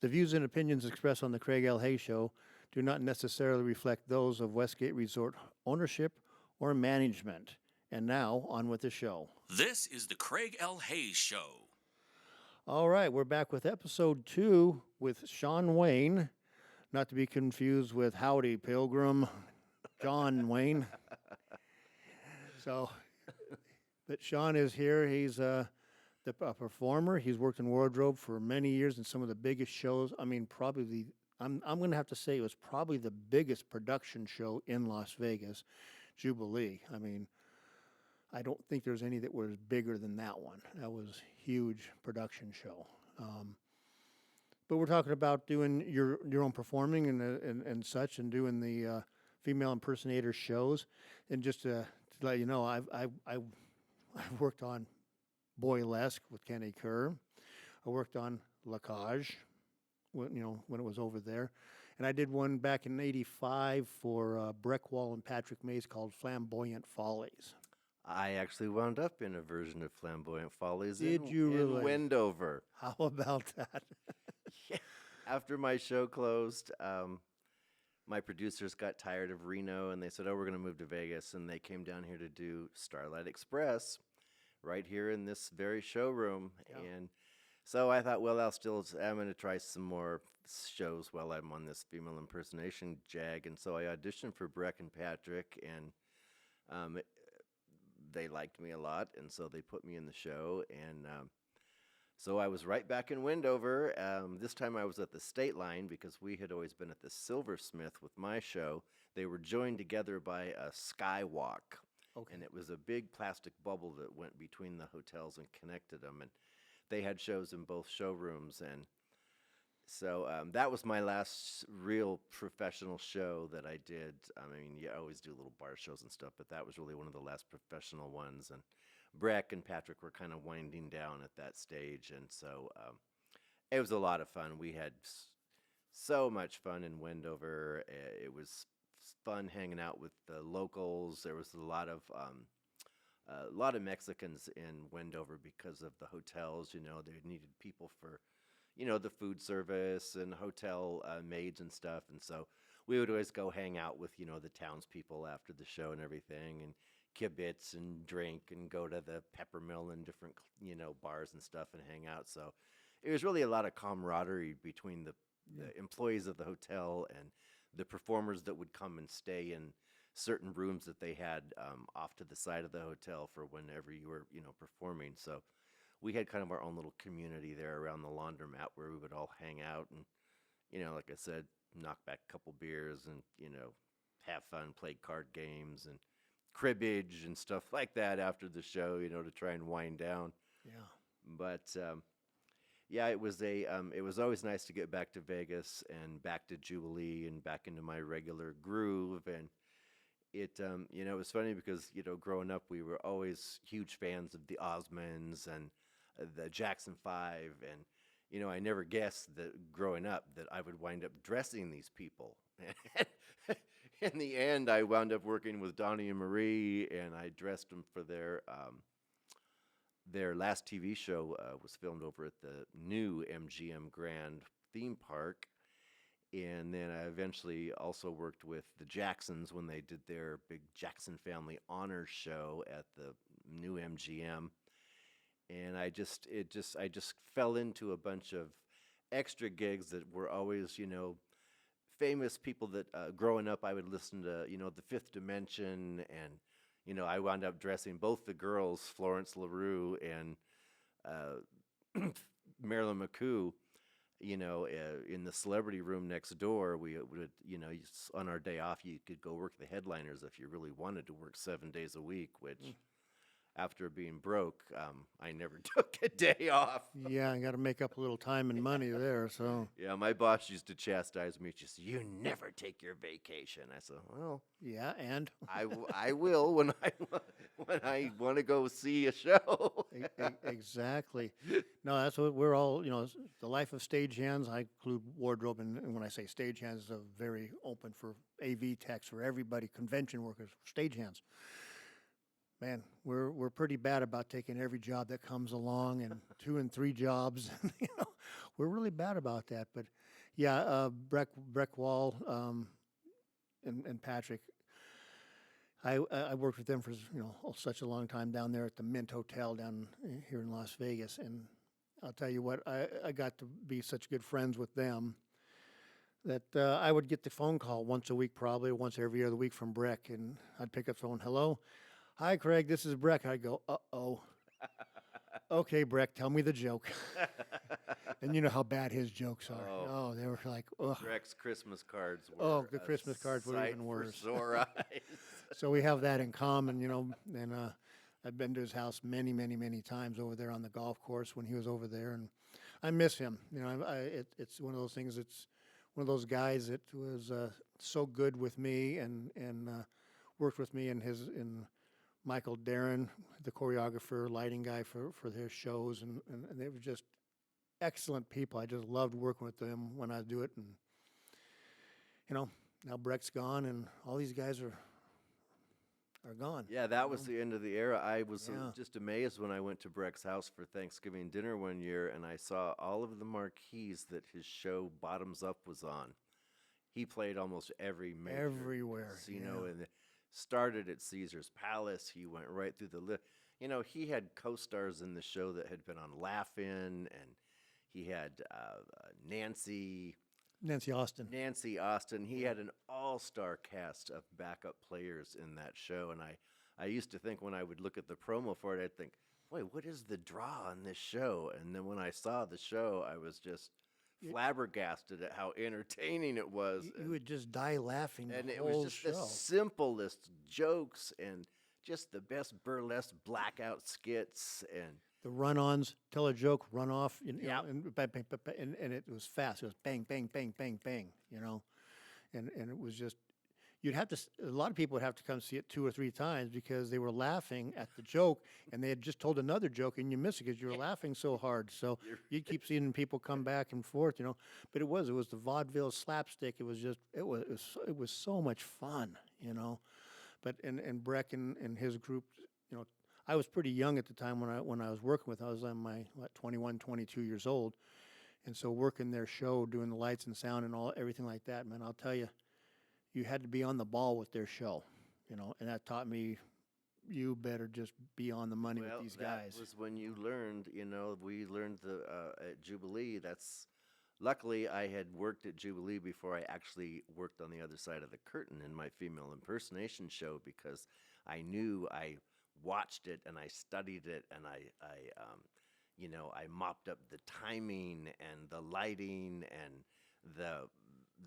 The views and opinions expressed on the Craig L. Hay Show do not necessarily reflect those of Westgate Resort ownership or management. And now, on with the show. This is the Craig L. Hayes Show. All right, we're back with episode 2 with Shawn Wayne, not to be confused with Howdy Pilgrim, John Wayne. So, but Shawn is here. He's a performer. He's worked in wardrobe for many years in some of the biggest shows. I mean, probably I'm going to have to say it was probably the biggest production show in Las Vegas, Jubilee. I mean, I don't think there's any that was bigger than that one. That was a huge production show. But we're talking about doing your own performing and such, and doing the female impersonator shows. And just to let you know, I've worked on Boylesque with Kenny Kerr. I worked on Lacage, when it was over there. And I did one back in '85 for BRECK and Patrick Mays called Flamboyant Follies. I actually wound up in a version of Flamboyant Follies Did you really? in Wendover. How about that? Yeah. After my show closed, my producers got tired of Reno, and they said, "Oh, we're going to move to Vegas," and they came down here to do Starlight Express right here in this very showroom. Yeah. And so I thought, well, I'm going to try some more shows while I'm on this female impersonation jag. And so I auditioned for Breck and Patrick, and they liked me a lot, and so they put me in the show. And so I was right back in Wendover. This time I was at the State Line because we had always been at the Silversmith with my show. They were joined together by a skywalk. Okay. And it was a big plastic bubble that went between the hotels and connected them. And they had shows in both showrooms. And so that was my last real professional show that I did. I mean, you always do little bar shows and stuff, but that was really one of the last professional ones. And Breck and Patrick were kind of winding down at that stage. And so it was a lot of fun. We had so much fun in Wendover. It was fun hanging out with the locals. There was a lot of Mexicans in Wendover because of the hotels. They needed people for, the food service and hotel maids and stuff. And so we would always go hang out with, the townspeople after the show and everything, and kibitz and drink and go to the pepper mill and different, bars and stuff and hang out. So it was really a lot of camaraderie between the employees of the hotel and the performers that would come and stay in certain rooms that they had off to the side of the hotel for whenever you were, performing. So we had kind of our own little community there around the laundromat where we would all hang out and, like I said, knock back a couple beers and, have fun, play card games and cribbage and stuff like that after the show, to try and wind down. Yeah. But yeah, it was always nice to get back to Vegas and back to Jubilee and back into my regular groove. And it was funny because, growing up, we were always huge fans of the Osmonds and the Jackson 5. And, I never guessed that growing up that I would wind up dressing these people. In the end, I wound up working with Donnie and Marie, and I dressed them for their last TV show was filmed over at the new MGM Grand theme park. And then I eventually also worked with the Jacksons when they did their big Jackson Family Honors show at the new MGM. And I just fell into a bunch of extra gigs that were always, famous people that growing up I would listen to, the Fifth Dimension, and I wound up dressing both the girls, Florence LaRue and Marilyn McCoo, in the celebrity room next door. We would, on our day off, you could go work the headliners if you really wanted to work 7 days a week, which after being broke, I never took a day off. Yeah, I got to make up a little time and money there. So Yeah, my boss used to chastise me. She said, "You never take your vacation." I said, "Well, yeah, and I will when I want to go see a show." Exactly. No, that's what we're all. The life of stagehands. I include wardrobe, and when I say stagehands, it's a very open for AV techs, for everybody, convention workers, stagehands. man, we're pretty bad about taking every job that comes along and 2 and 3 jobs. You know, we're really bad about that. But yeah, Breck Wall, and Patrick. I worked with them for such a long time down there at the Mint Hotel down here in Las Vegas, and I'll tell you what, I got to be such good friends with them that I would get the phone call once a week, probably once every other week from Breck, and I'd pick up the phone. Hello, hi Craig, this is Breck. I'd go, uh-oh. Okay, Breck, tell me the joke. And you know how bad his jokes are. Oh, they were like, ugh. Breck's Christmas cards were The Christmas cards were even worse. For sore eyes. So we have that in common, and I've been to his house many, many, many times over there on the golf course when he was over there, and I miss him. It's one of those things. It's one of those guys that was so good with me and worked with me in Michael Darren, the choreographer, lighting guy for their shows, and they were just excellent people. I just loved working with them when I do it, and now Breck's gone, and all these guys are gone. Yeah, that was the end of the era. I was Yeah. just amazed when I went to Breck's house for Thanksgiving dinner one year, and I saw all of the marquees that his show Bottoms Up was on. He played almost every major Everywhere, casino, yeah. and started at Caesar's Palace. He went right through the list. He had co-stars in the show that had been on Laugh-In, and he had Nancy Nancy Austin. He had an all-star cast of backup players in that show, and I used to think when I would look at the promo for it, I'd think, boy, what is the draw on this show? And then when I saw the show, I was just flabbergasted at how entertaining it was. You would just die laughing And the it was whole just show. the simplest jokes and just the best burlesque blackout skits and The run-ons, tell a joke, run off, Yep. and, bang, bang, bang, bang, and it was fast. It was bang, bang, bang, bang, bang, and it was just, a lot of people would have to come see it 2 or 3 times because they were laughing at the joke, and they had just told another joke, and you miss it because you were laughing so hard. So you'd keep seeing people come back and forth, But it was the vaudeville slapstick. It was so much fun, But and Breck and his group, I was pretty young at the time when I was working with. I was on my 21, 22 years old, and so working their show, doing the lights and sound and everything like that. Man, I'll tell you, you had to be on the ball with their show, and that taught me you better just be on the money with these guys. That was when you learned. We learned at Jubilee. Luckily I had worked at Jubilee before I actually worked on the other side of the curtain in my female impersonation show because I knew I watched it and I studied it and I mopped up the timing and the lighting and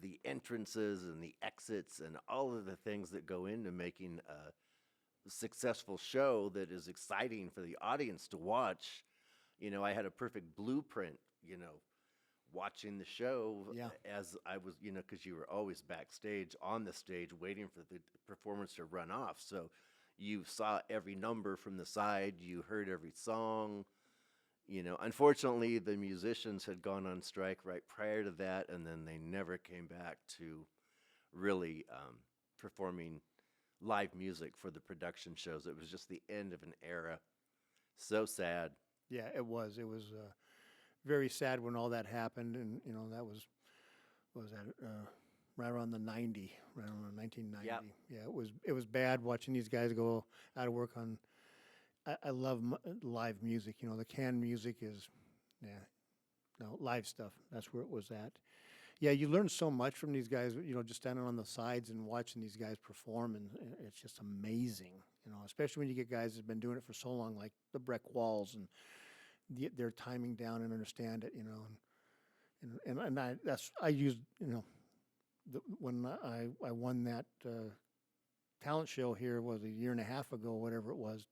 the entrances and the exits and all of the things that go into making a successful show that is exciting for the audience to watch. I had a perfect blueprint, watching the show Yeah. as I was, because you were always backstage on the stage waiting for the performance to run off. So you saw every number from the side, you heard every song. Unfortunately, the musicians had gone on strike right prior to that, and then they never came back to really performing live music for the production shows. It was just the end of an era. So sad. Yeah, it was. It was very sad when all that happened, and that was that right around the 1990. Yep. Yeah, it was bad watching these guys go out of work on. I love live music. The canned music is, live stuff. That's where it was at. Yeah, you learn so much from these guys. Just standing on the sides and watching these guys perform, and it's just amazing. Especially when you get guys that've been doing it for so long, like the Breck Walls, and their timing down and understand it. And I used when I won that talent show here was a year and a half ago, whatever it was.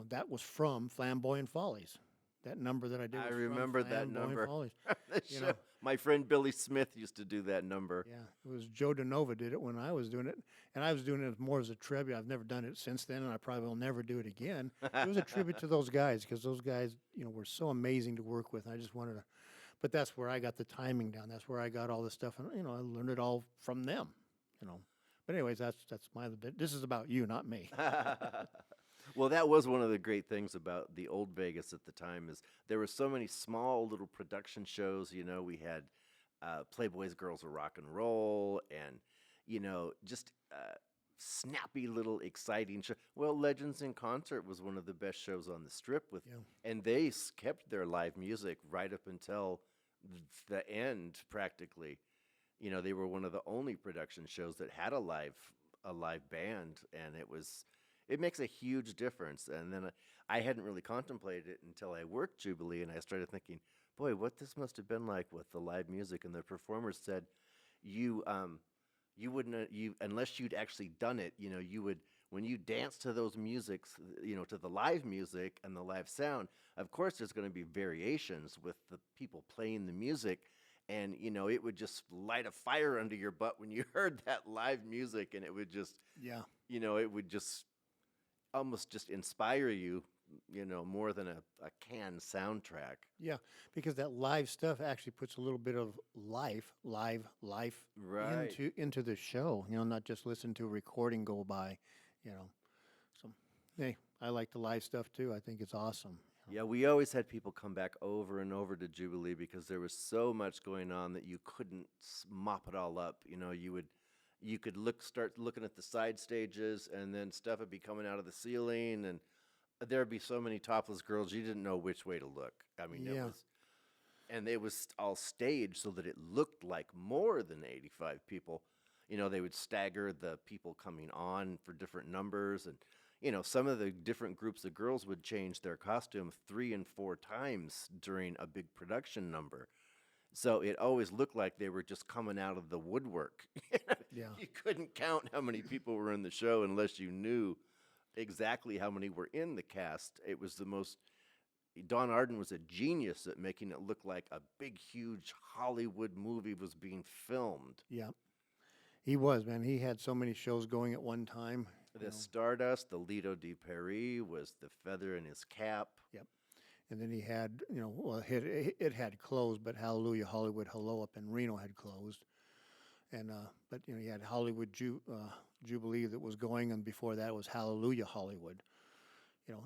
That was from Flamboyant Follies. That number that I did. I was from remember that Flamboyant number. Follies. The You show- know. My friend Billy Smith used to do that number. Yeah, it was Joe DeNova did it when I was doing it, and I was doing it more as a tribute. I've never done it since then, and I probably will never do it again. It was a tribute to those guys because those guys, were so amazing to work with. And I just wanted to, but that's where I got the timing down. That's where I got all this stuff, and I learned it all from them. But anyways, that's my bit. This is about you, not me. Well, that was one of the great things about the old Vegas at the time is there were so many small little production shows. You know, we had Playboy's Girls of Rock and Roll, and just snappy little exciting show. Well, Legends in Concert was one of the best shows on the strip with, Yeah. and they kept their live music right up until the end practically. You know, they were one of the only production shows that had a live band, and it makes a huge difference. And then I hadn't really contemplated it until I worked Jubilee, and I started thinking, boy, what this must have been like with the live music. And the performers said, you wouldn't you unless you'd actually done it. You would when you dance to those musics, to the live music and the live sound. Of course, there's going to be variations with the people playing the music. And it would just light a fire under your butt when you heard that live music, and it would just, Yeah. it would just almost just inspire you, more than a canned soundtrack. Yeah, because that live stuff actually puts a little bit of life Right. into the show. Not just listen to a recording go by. You know, so hey, I like the live stuff too. I think it's awesome. Yeah, we always had people come back over and over to Jubilee because there was so much going on that you couldn't mop it all up. You could start looking at the side stages, and then stuff would be coming out of the ceiling, and there'd be so many topless girls you didn't know which way to look. I mean, Yeah. it was all staged so that it looked like more than 85 people. They would stagger the people coming on for different numbers, and some of the different groups of girls would change their costume 3 and 4 times during a big production number. So it always looked like they were just coming out of the woodwork. Yeah. You couldn't count how many people were in the show unless you knew exactly how many were in the cast. It was Don Arden was a genius at making it look like a big, huge Hollywood movie was being filmed. Yeah. He was, man. He had so many shows going at one time. The Stardust, the Lido di Paris was the feather in his cap. Yep. And then he had, well, it had closed, but Hallelujah Hollywood Hello up in Reno had closed. And but he had Hollywood Jubilee that was going, and before that was Hallelujah Hollywood.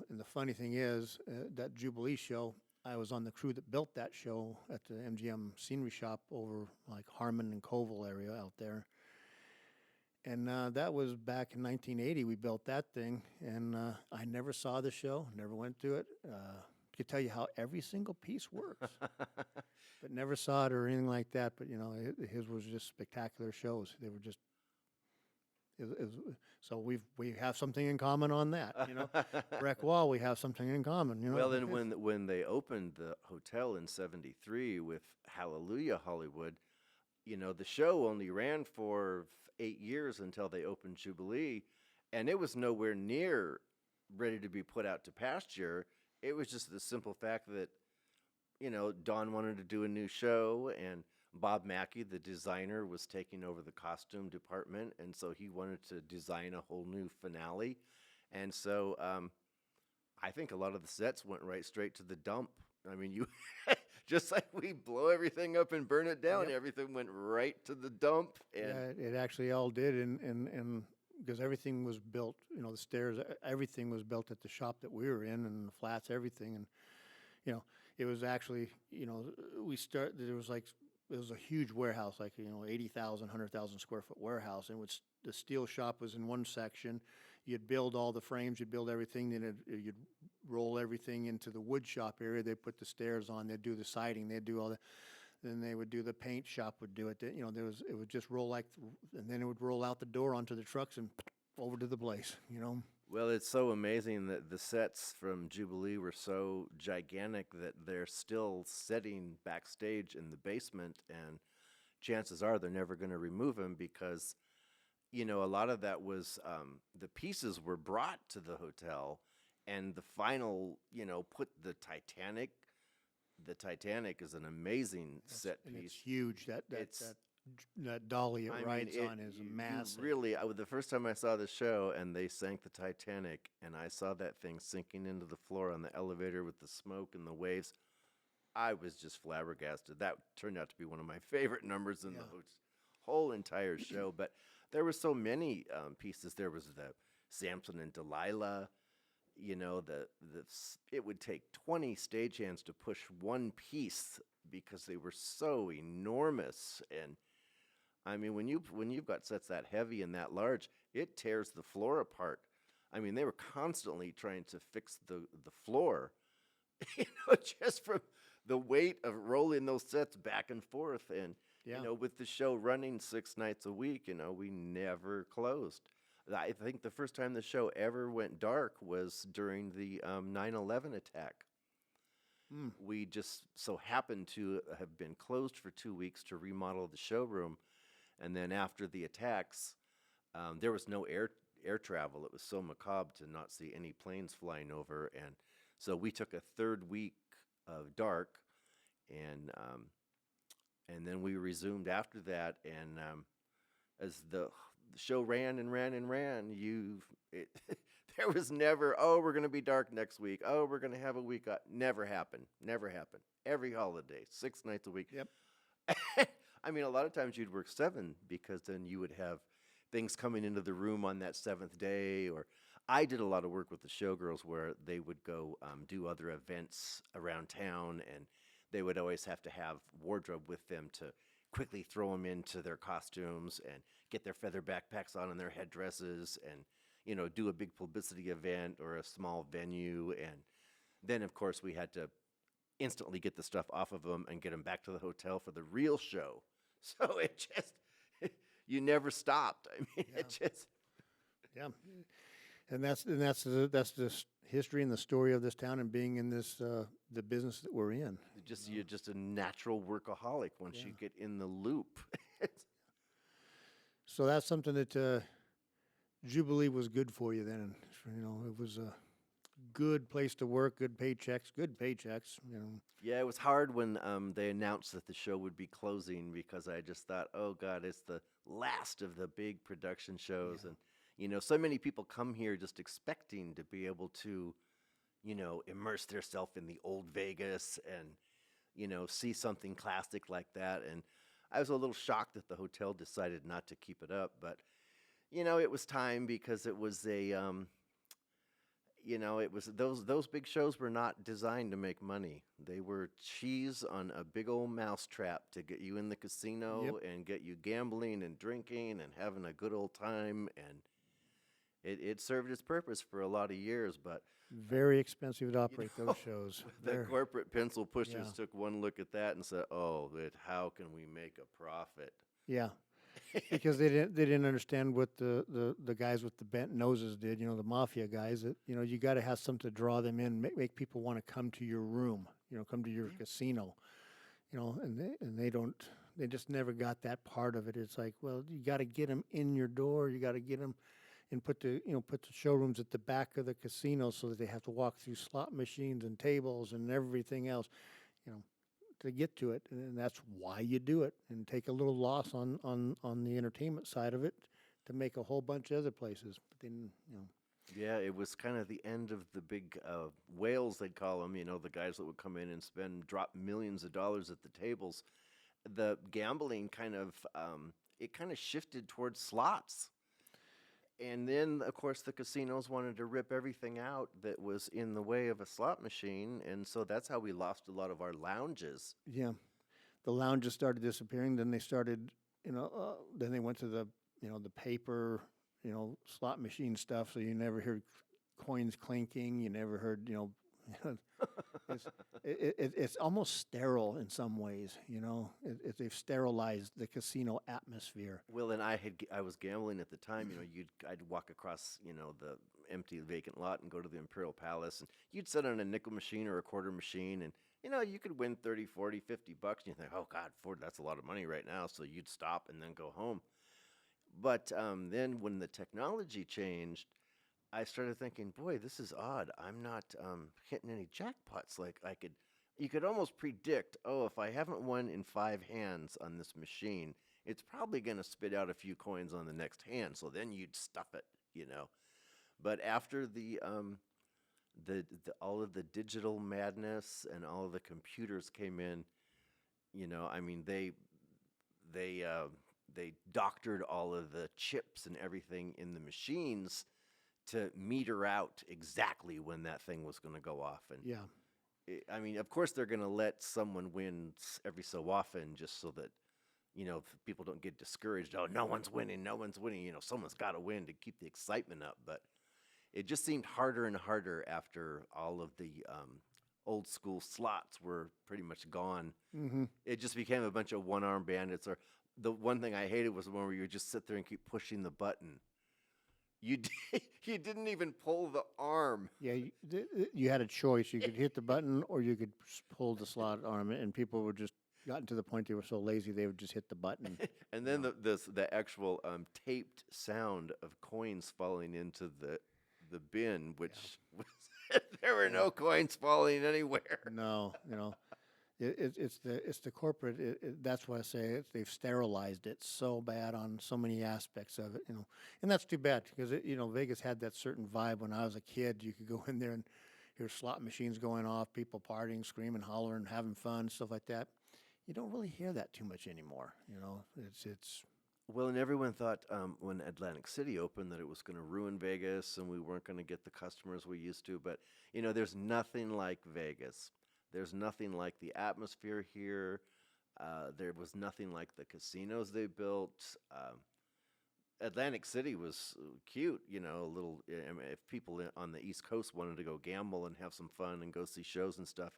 And the funny thing is that Jubilee show, I was on the crew that built that show at the MGM Scenery Shop over like Harmon and Colville area out there. And that was back in 1980. We built that thing, and I never saw the show, never went to it. Could tell you how every single piece works, but never saw it or anything like that. But his was just spectacular shows. They were just. So we have something in common on that. BRECK Wall, we have something in common. Well, then when they opened the hotel in '73 with Hallelujah Hollywood, the show only ran for 8 years until they opened Jubilee, and it was nowhere near ready to be put out to pasture. It was just the simple fact that, Don wanted to do a new show, and Bob Mackey, the designer, was taking over the costume department, and so he wanted to design a whole new finale. And so I think a lot of the sets went right straight to the dump. I mean, you just like we blow everything up and burn it down, Yep. everything went right to the dump. And Yeah, it actually all did, and because everything was built, the stairs, everything was built at the shop that we were in, and the flats, everything, and it was actually, there was like. It was a huge warehouse, like 80,000, 100,000 square foot warehouse, and the steel shop was in one section. You'd build all the frames, you'd build everything, then you'd roll everything into the wood shop area. They'd put the stairs on, they'd do the siding, they'd do all that. Then they would do the paint shop would do it. It would just roll and then it would roll out the door onto the trucks and over to the place. Well, it's so amazing that the sets from Jubilee were so gigantic that they're still setting backstage in the basement, and chances are they're never going to remove them because, a lot of that was the pieces were brought to the hotel, and the final, put the Titanic. The Titanic is an amazing set And piece. it's huge. That dolly it rides on is massive. Really, the first time I saw the show and they sank the Titanic, and I saw that thing sinking into the floor on the elevator with the smoke and the waves, I was just flabbergasted. That turned out to be one of my favorite numbers in the whole entire show. But there were so many pieces. There was the Samson and Delilah. it would take 20 stagehands to push one piece because they were so enormous. And I mean, when you've got sets that heavy and that large, it tears the floor apart. I mean, they were constantly trying to fix the floor, just from the weight of rolling those sets back and forth. And Yeah. with the show running 6 nights a week, we never closed. I think the first time the show ever went dark was during the 9/11 attack. Mm. We just so happened to have been closed for 2 weeks to remodel the showroom, and then after the attacks, there was no air travel. It was so macabre to not see any planes flying over, and so we took a third week of dark, and then we resumed after that. And as the show ran and ran and ran, there was never, oh, we're going to be dark next week. Oh, we're going to have a week. Never happened. Never happened. Every holiday, 6 nights a week. Yep. I mean, a lot of times you'd work 7 because then you would have things coming into the room on that 7th day. Or I did a lot of work with the showgirls where they would go do other events around town, and they would always have to have wardrobe with them to quickly throw them into their costumes and get their feather backpacks on and their headdresses, and do a big publicity event or a small venue. And then, of course, we had to instantly get the stuff off of them and get them back to the hotel for the real show. So it just, you never stopped. I mean, Yeah. it just, Yeah. And that's the history and the story of this town and being in this the business that we're in. you're just a natural workaholic once you get in the loop. So that's something that Jubilee was good for you then. It was a good place to work, good paychecks. Yeah, it was hard when they announced that the show would be closing, because I just thought, oh God, it's the last of the big production shows. And, so many people come here just expecting to be able to, immerse themselves in the old Vegas and, see something classic like that. And I was a little shocked that the hotel decided not to keep it up, but, it was time, because it was it was those big shows were not designed to make money. They were cheese on a big old mousetrap to get you in the casino and get you gambling and drinking and having a good old time. And it served its purpose for a lot of years, but Very expensive to operate those shows. the corporate pencil pushers took one look at that and said, "Oh, how can we make a profit?" Yeah. Because they didn't understand what the guys with the bent noses did, the mafia guys, that, you got to have something to draw them in, make people want to come to your room, come to your casino, and they just never got that part of it. It's like, well, you got to get them in your door, you got to get them and put the showrooms at the back of the casino so that they have to walk through slot machines and tables and everything else, to get to it. And that's why you do it, and take a little loss on the entertainment side of it to make a whole bunch of other places. But then, Yeah, it was kind of the end of the big whales, they'd call them, the guys that would come in and drop millions of dollars at the tables. The gambling it kind of shifted towards slots. And then, of course, the casinos wanted to rip everything out that was in the way of a slot machine, and so that's how we lost a lot of our lounges. yeah, the lounges started disappearing. Then they started, then they went to the paper, slot machine stuff. So you never heard coins clinking. You never heard, it's almost sterile in some ways. They've sterilized the casino atmosphere. Well, and I was gambling at the time. I'd walk across the empty vacant lot and go to the Imperial Palace, and you'd sit on a nickel machine or a quarter machine, and you could win 30, 40, 50 bucks, and you think, oh God, that's a lot of money right now. So you'd stop and then go home. But then when the technology changed, I started thinking, boy, this is odd. I'm not hitting any jackpots. Like you could almost predict, oh, if I haven't won in 5 hands on this machine, it's probably going to spit out a few coins on the next hand. So then you'd stuff it, But after the all of the digital madness and all of the computers came in, I mean, they doctored all of the chips and everything in the machines to meter out exactly when that thing was going to go off. And Yeah. I mean, of course, they're going to let someone win every so often just so that, people don't get discouraged. Oh, no one's winning. No one's winning. Someone's got to win to keep the excitement up. But it just seemed harder and harder after all of the old school slots were pretty much gone. Mm-hmm. It just became a bunch of one-arm bandits. Or the one thing I hated was the one where you would just sit there and keep pushing the button. You you didn't even pull the arm. Yeah, you had a choice. You could hit the button or you could pull the slot arm, and people were just gotten to the point they were so lazy they would just hit the button. And then the actual taped sound of coins falling into the bin, which was, there were no coins falling anywhere. No, it's the corporate. That's why I say they've sterilized it so bad on so many aspects of it. And that's too bad because Vegas had that certain vibe when I was a kid. You could go in there and hear slot machines going off, people partying, screaming, hollering, having fun, stuff like that. You don't really hear that too much anymore. It's Well, and everyone thought when Atlantic City opened that it was going to ruin Vegas and we weren't going to get the customers we used to. But, there's nothing like Vegas. There's nothing like the atmosphere here. There was nothing like the casinos they built. Atlantic City was cute, a little. I mean, if people on the East Coast wanted to go gamble and have some fun and go see shows and stuff,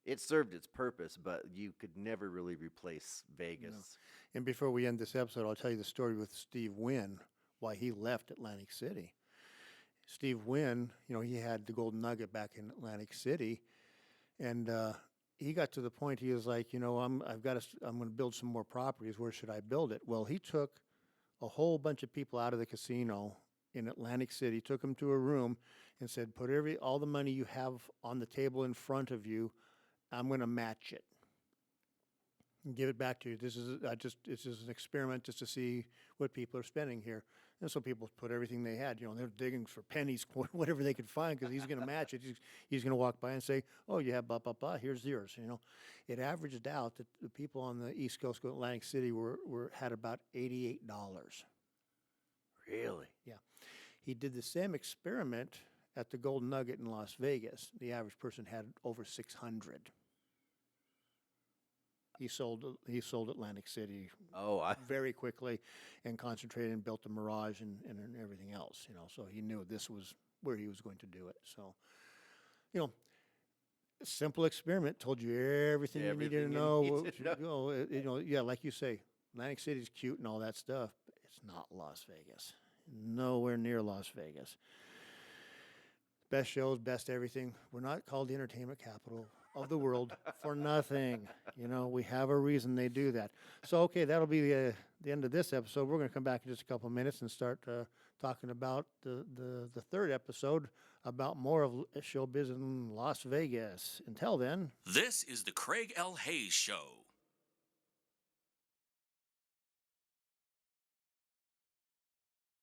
it served its purpose, but you could never really replace Vegas. And before we end this episode, I'll tell you the story with Steve Wynn, why he left Atlantic City. Steve Wynn, he had the Golden Nugget back in Atlantic City, and he got to the point he was like, I'm going to build some more properties. Where should I build it? Well, he took a whole bunch of people out of the casino in Atlantic City, took them to a room, and said, put all the money you have on the table in front of you. I'm going to match it and give it back to you. This is an experiment just to see what people are spending here. And so people put everything they had. They're digging for pennies, whatever they could find, because he's going to match it. He's going to walk by and say, "Oh, you have blah blah blah. Here's yours." It averaged out that the people on the East Coast, Atlantic City, had about $88. Really? Yeah. He did the same experiment at the Golden Nugget in Las Vegas. The average person had over 600. He sold Atlantic City very quickly and concentrated and built the Mirage and everything else, so he knew this was where he was going to do it. So, simple experiment, told you everything you needed to know. Yeah, like you say, Atlantic City's cute and all that stuff, but it's not Las Vegas. Nowhere near Las Vegas. Best shows, best everything. We're not called the entertainment capital of the world for nothing. We have a reason they do that. So, okay, that'll be the end of this episode. We're going to come back in just a couple of minutes and start talking about the third episode about more of showbiz in Las Vegas. Until then, This is the Craig L. Hayes Show.